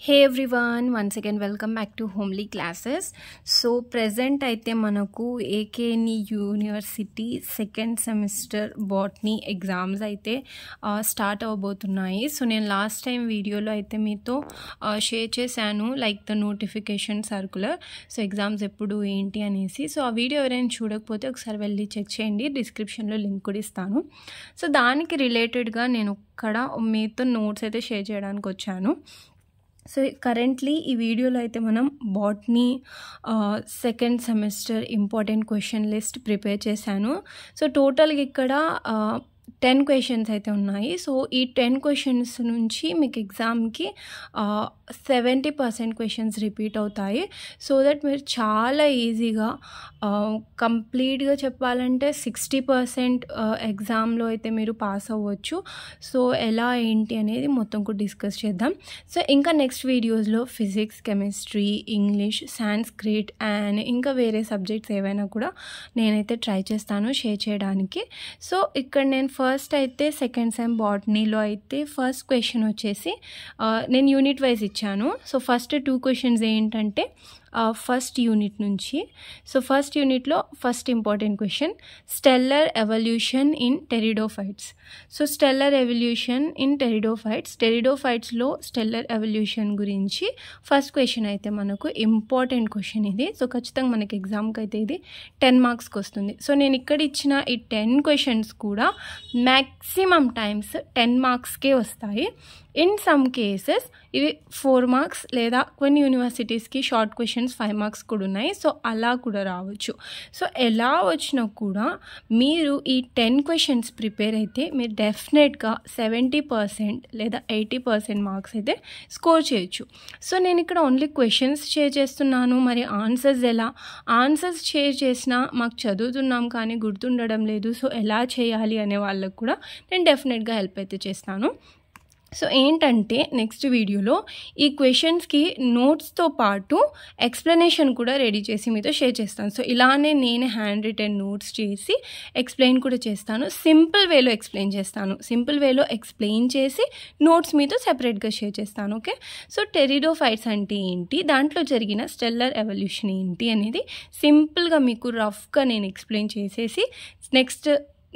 Hey everyone, once again welcome back to Homely Classes. So present అయితే మనకు AKNE university second semester botany exams అయితే start అవబోతున్నాయి. So నేను last time వీడియోలో అయితే మీతో షేర్ చేశాను like the notification circular. So exams ఎప్పుడు ఏంటి అనేసి. సో ఆ వీడియో ఎవరైనా చూడకపోతే ఒకసారి వెళ్ళి చెక్ చేయండి, డిస్క్రిప్షన్లో లింక్ కూడా ఇస్తాను. సో దానికి రిలేటెడ్గా నేను ఇక్కడ మీతో నోట్స్ అయితే షేర్ చేయడానికి వచ్చాను. సో కరెంట్లీ ఈ వీడియోలో అయితే మనం botany second semester important question list prepare చేశాను. సో టోటల్గా ఇక్కడ 10 క్వశ్చన్స్ అయితే ఉన్నాయి. సో ఈ 10 క్వశ్చన్స్ నుంచి మీకు ఎగ్జామ్కి 70% క్వశ్చన్స్ రిపీట్ అవుతాయి. సో దట్ మీరు చాలా ఈజీగా కంప్లీట్గా చెప్పాలంటే 60% ఎగ్జామ్లో అయితే మీరు పాస్ అవ్వచ్చు. సో ఎలా ఏంటి అనేది మొత్తం కూడా డిస్కస్ చేద్దాం. సో ఇంకా నెక్స్ట్ వీడియోస్లో physics, chemistry, English, Sanskrit and ఇంకా వేరే సబ్జెక్ట్స్ ఏవైనా కూడా నేనైతే ట్రై చేస్తాను షేర్ చేయడానికి. సో ఇక్కడ నేను ఫస్ట్ అయితే సెకండ్ సెమ్ బాటనీలో అయితే ఫస్ట్ క్వశ్చన్ వచ్చేసి నేను యూనిట్ వైజ్ ఇచ్చాను. సో ఫస్ట్ 2 క్వశ్చన్స్ ఏంటంటే ఫస్ట్ యూనిట్ నుంచి. సో ఫస్ట్ యూనిట్లో first important question, stellar evolution in pteridophytes. So stellar evolution in pteridophytes, టెరిడోఫైట్స్లో స్టెల్లర్ ఎవల్యూషన్ గురించి ఫస్ట్ క్వశ్చన్ అయితే మనకు ఇంపార్టెంట్ క్వశ్చన్ ఇది. సో ఖచ్చితంగా మనకి ఎగ్జామ్కి అయితే ఇది 10 మార్క్స్కి వస్తుంది. సో నేను ఇక్కడ ఇచ్చిన ఈ 10 క్వశ్చన్స్ కూడా మ్యాక్సిమం టైమ్స్ 10 మార్క్స్కే వస్తాయి. ఇన్ సమ్ కేసెస్ ఇవి 4 మార్క్స్ లేదా కొన్ని యూనివర్సిటీస్కి షార్ట్ క్వశ్చన్స్ 5 మార్క్స్ కూడా ఉన్నాయి. సో అలా కూడా రావచ్చు. సో ఎలా వచ్చినా కూడా మీరు ఈ 10 క్వశ్చన్స్ ప్రిపేర్ అయితే మీరు డెఫినెట్గా 70% లేదా 80% మార్క్స్ అయితే స్కోర్ చేయొచ్చు. సో నేను ఇక్కడ ఓన్లీ క్వశ్చన్స్ షేర్ చేస్తున్నాను. మరి ఆన్సర్స్ ఎలా? ఆన్సర్స్ షేర్ చేసినా మాకు చదువుతున్నాం కానీ గుర్తుండడం లేదు, సో ఎలా చేయాలి అనే వాళ్ళకు కూడా నేను డెఫినెట్గా హెల్ప్ అయితే చేస్తాను. సో ఏంటంటే నెక్స్ట్ వీడియోలో ఈ క్వశ్చన్స్కి నోట్స్తో పాటు ఎక్స్ప్లెనేషన్ కూడా రెడీ చేసి మీతో షేర్ చేస్తాను. సో ఇలానే నేను హ్యాండ్ రిటెన్ నోట్స్ చేసి ఎక్స్ప్లెయిన్ కూడా చేస్తాను. సింపుల్ వేలో ఎక్స్ప్లెయిన్ చేస్తాను. సింపుల్ వేలో ఎక్స్ప్లెయిన్ చేసి నోట్స్ మీతో సెపరేట్గా షేర్ చేస్తాను. ఓకే, సో టెరిడోఫైట్స్ అంటే ఏంటి, దాంట్లో జరిగిన స్టెల్లర్ ఎవల్యూషన్ ఏంటి అనేది సింపుల్గా మీకు రఫ్గా నేను ఎక్స్ప్లెయిన్ చేసేసి నెక్స్ట్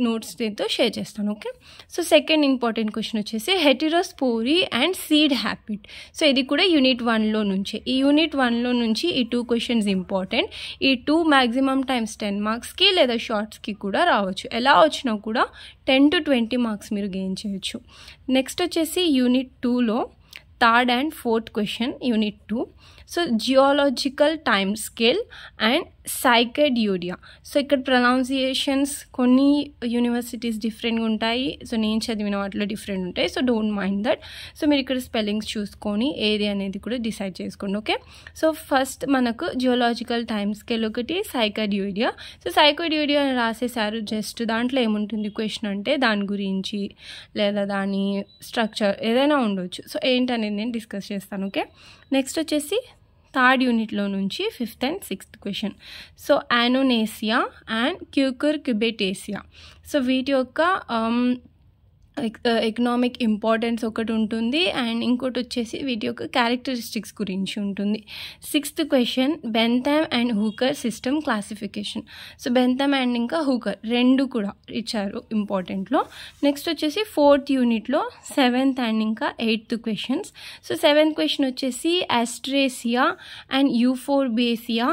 నోట్స్తో షేర్ చేస్తాను. Okay, so second important question వచ్చేసి హెటెరోస్పోరీ అండ్ సీడ్ హ్యాబిట్. సో ఇది కూడా యూనిట్ 1లో నుంచి. ఈ యూనిట్ 1లో నుంచి ఈ 2 క్వశ్చన్స్ ఇంపార్టెంట్. ఈ 2 మ్యాక్సిమం టైమ్స్ 10 మార్క్స్కి లేదా షార్ట్స్కి కూడా రావచ్చు. ఎలా వచ్చినా కూడా 10 to 20 మార్క్స్ మీరు గెయిన్ చేయొచ్చు. నెక్స్ట్ వచ్చేసి యూనిట్ 2లో third and fourth question unit 2. So geological time scale and Cycadeoidea. So ఇక్కడ ప్రొనౌన్సియేషన్స్ కొన్ని యూనివర్సిటీస్ డిఫరెంట్గా ఉంటాయి. సో నేను చదివిన వాటిలో డిఫరెంట్ ఉంటాయి. So don't mind that. So మీరు ఇక్కడ స్పెల్లింగ్స్ చూసుకొని ఏది అనేది కూడా డిసైడ్ చేసుకోండి. ఓకే, సో ఫస్ట్ మనకు జియోలాజికల్ టైమ్ స్కేల్ ఒకటి, సైకెడ్యూరియా. సో సైకెడ్యూరియా అని రాసేసారు జస్ట్. దాంట్లో ఏముంటుంది క్వశ్చన్ అంటే దాని గురించి లేదా దాని స్ట్రక్చర్ ఏదైనా ఉండొచ్చు. సో ఏంటనేది నేను డిస్కస్ చేస్తాను. ఓకే, నెక్స్ట్ వచ్చేసి థర్డ్ యూనిట్లో నుంచి 5th and 6th క్వశ్చన్. So Annonaceae and Cucurbitaceae. So వీటి యొక్క ఎకనామిక్ ఇంపార్టెన్స్ ఒకటి ఉంటుంది అండ్ ఇంకోటి వచ్చేసి వీటి యొక్క క్యారెక్టరిస్టిక్స్ గురించి ఉంటుంది. 6th question Bentham and Hooker system classification. So Bentham and ఇంకా హూకర్ రెండు కూడా ఇచ్చారు ఇంపార్టెంట్లో. నెక్స్ట్ వచ్చేసి 4th యూనిట్లో 7th అండ్ ఇంకా 8th questions. So 7th question వచ్చేసి ఆస్ట్రేసియా అండ్ యూఫోర్బేసియా,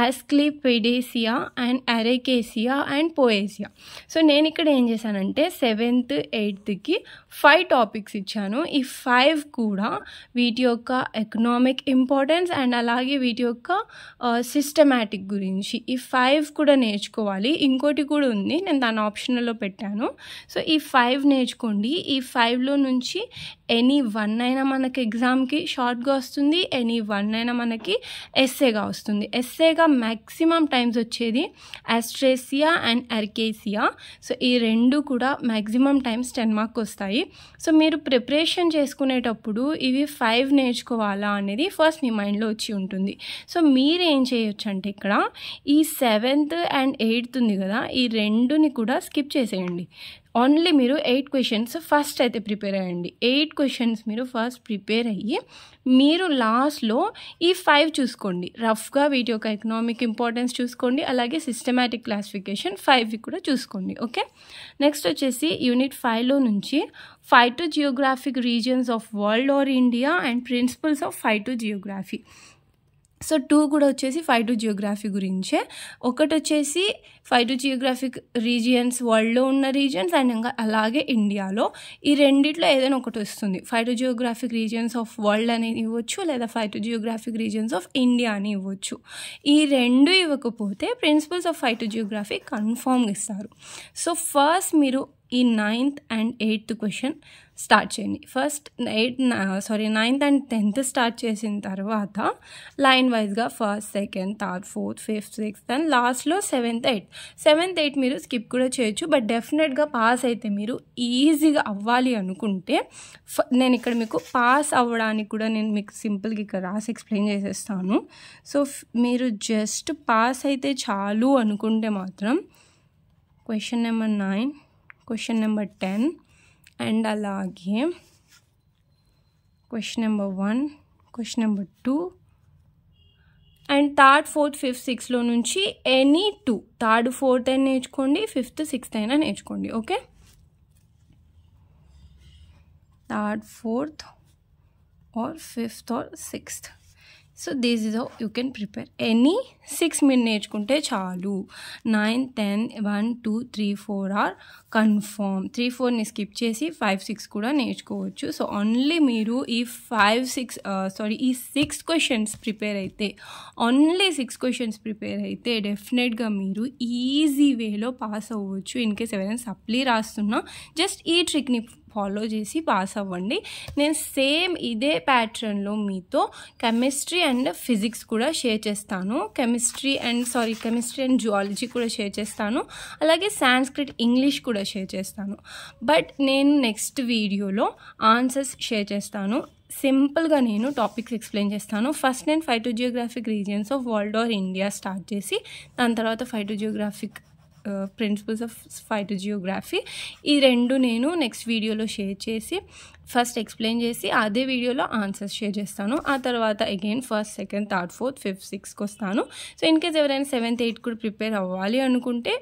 ఆస్క్లిపిడేసియా అండ్ అరేకేసియా అండ్ పోయేసియా. సో నేను ఇక్కడ ఏం చేశానంటే 7th, 8thకి 5 టాపిక్స్ ఇచ్చాను. ఈ 5 కూడా వీటి యొక్క ఎకనామిక్ ఇంపార్టెన్స్ అండ్ అలాగే వీటి యొక్క సిస్టమాటిక్ గురించి ఈ 5 కూడా నేర్చుకోవాలి. ఇంకోటి కూడా ఉంది, నేను దాని ఆప్షనల్లో పెట్టాను. సో ఈ 5 నేర్చుకోండి. ఈ 5లో నుంచి ఎనీ 1 అయినా మనకి ఎగ్జామ్కి షార్ట్గా వస్తుంది, ఎనీ 1 అయినా మనకి ఎస్సేగా వస్తుంది. ఎస్సేగా మ్యాక్సిమం టైమ్స్ వచ్చేది ఆస్ట్రేసియా అండ్ అర్కేసియా. సో ఈ రెండు కూడా మ్యాక్సిమం టైమ్స్ 10 మార్క్ వస్తాయి. సో మీరు ప్రిపరేషన్ చేసుకునేటప్పుడు ఇవి 5 నేర్చుకోవాలా అనేది ఫస్ట్ మీ మైండ్లో వచ్చి ఉంటుంది. సో మీరు ఏం చేయొచ్చు అంటే ఇక్కడ ఈ 7th and 8th ఉంది కదా, ఈ రెండుని కూడా స్కిప్ చేసేయండి. ఓన్లీ మీరు 8 క్వశ్చన్స్ ఫస్ట్ అయితే ప్రిపేర్ అయ్యండి. 8 క్వశ్చన్స్ మీరు ఫస్ట్ ప్రిపేర్ అయ్యి మీరు లాస్ట్లో ఈ 5 చూసుకోండి. రఫ్గా వీటి యొక్క ఎకనామిక్ ఇంపార్టెన్స్ చూసుకోండి, అలాగే సిస్టమాటిక్ క్లాసిఫికేషన్ 5 కూడా చూసుకోండి. ఓకే, నెక్స్ట్ వచ్చేసి యూనిట్ 5లో నుంచి phytogeographic regions of world or India and principles of phytogeography. So 2 కూడా వచ్చేసి ఫైటోజియోగ్రఫీ గురించే. ఒకటి వచ్చేసి ఫైటోజియోగ్రాఫిక్ రీజియన్స్, వరల్డ్లో ఉన్న రీజియన్స్ అండ్ ఇంకా అలాగే ఇండియాలో. ఈ రెండిట్లో ఏదైనా ఒకటి వస్తుంది. ఫైటోజియోగ్రాఫిక్ రీజియన్స్ ఆఫ్ వరల్డ్ అని ఇవ్వచ్చు, లేదా ఫైటోజియోగ్రాఫిక్ రీజియన్స్ ఆఫ్ ఇండియా అని ఇవ్వచ్చు. ఈ రెండు ఇవ్వకపోతే ప్రిన్సిపల్స్ ఆఫ్ ఫైటోజియోగ్రఫీ కన్ఫామ్గా ఇస్తారు. సో ఫస్ట్ మీరు ఈ 9th and 8th question start చేయండి. First 9th and 10th start చేసిన తర్వాత లైన్ వైజ్గా first, second, third, fourth, fifth, sixth and లాస్ట్లో 7th, 8th మీరు స్కిప్ కూడా చేయొచ్చు. బట్ డెఫినెట్గా పాస్ అయితే మీరు ఈజీగా అవ్వాలి అనుకుంటే నేను ఇక్కడ మీకు పాస్ అవ్వడానికి కూడా నేను మీకు సింపుల్గా ఇక్కడ రాసి ఎక్స్ప్లెయిన్ చేసేస్తాను. సో మీరు జస్ట్ పాస్ అయితే చాలు అనుకుంటే మాత్రం question number 9, question number 10 and అలాగే question number 1, question number 2 and third, fourth, fifth, సిక్స్త్లో నుంచి ఎనీ 2, థర్డ్, ఫోర్త్ అయినా నేర్చుకోండి, ఫిఫ్త్, సిక్స్త్ అయినా నేర్చుకోండి. Okay, third, fourth or fifth or sixth. So this is how you can prepare. Any 6 మీరు నేర్చుకుంటే చాలు. 9, 10, 1, 2, 3, 4 ఆర్ కన్ఫర్మ్. 3, 4ని స్కిప్ చేసి 5, 6 కూడా నేర్చుకోవచ్చు. సో ఓన్లీ మీరు ఈ 6 క్వశ్చన్స్ ప్రిపేర్ అయితే, ఓన్లీ 6 క్వశ్చన్స్ ప్రిపేర్ అయితే డెఫినెట్గా మీరు ఈజీ వేలో పాస్ అవ్వచ్చు. ఇన్ కేస్ ఎవరైనా సప్లీ రాస్తున్నా జస్ట్ ఈ ట్రిక్ని ఫాలో చేసి పాస్ అవ్వండి. నేను సేమ్ ఇదే ప్యాటర్న్లో మీతో కెమిస్ట్రీ అండ్ ఫిజిక్స్ కూడా షేర్ చేస్తాను. కెమిస్ట్రీ అండ్ జువాలజీ కూడా షేర్ చేస్తాను, అలాగే సాంస్క్రిట్, ఇంగ్లీష్ కూడా షేర్ చేస్తాను. బట్ నేను నెక్స్ట్ వీడియోలో ఆన్సర్స్ షేర్ చేస్తాను. సింపుల్గా నేను టాపిక్స్ ఎక్స్ప్లెయిన్ చేస్తాను. ఫస్ట్ నేను phytogeographic regions of world or India start చేసి దాని తర్వాత ఫైటోజియోగ్రాఫిక్ ప్రిన్సిపల్స్ ఆఫ్ ఫైటోజియోగ్రఫీ, ఈ రెండు నేను నెక్స్ట్ వీడియోలో షేర్ చేసి ఫస్ట్ ఎక్స్ప్లెయిన్ చేసి అదే వీడియోలో ఆన్సర్స్ షేర్ చేస్తాను. ఆ తర్వాత again first, second, third, fourth, fifth, సిక్స్త్కి వస్తాను. సో ఇన్ కేస్ ఎవరైనా 7th, 8th కూడా ప్రిపేర్ అవ్వాలి అనుకుంటే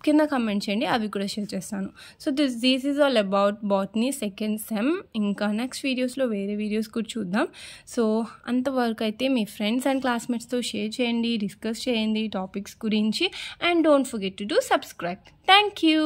కింద కమెంట్ చేయండి, అవి కూడా షేర్ చేస్తాను. So this is all about botany second sem. ఇంకా నెక్స్ట్ వీడియోస్లో వేరే వీడియోస్ కూడా చూద్దాం. సో అంతవరకు అయితే మీ ఫ్రెండ్స్ అండ్ క్లాస్మేట్స్తో షేర్ చేయండి, డిస్కస్ చేయండి టాపిక్స్ గురించి. And don't forget to do subscribe. Thank you.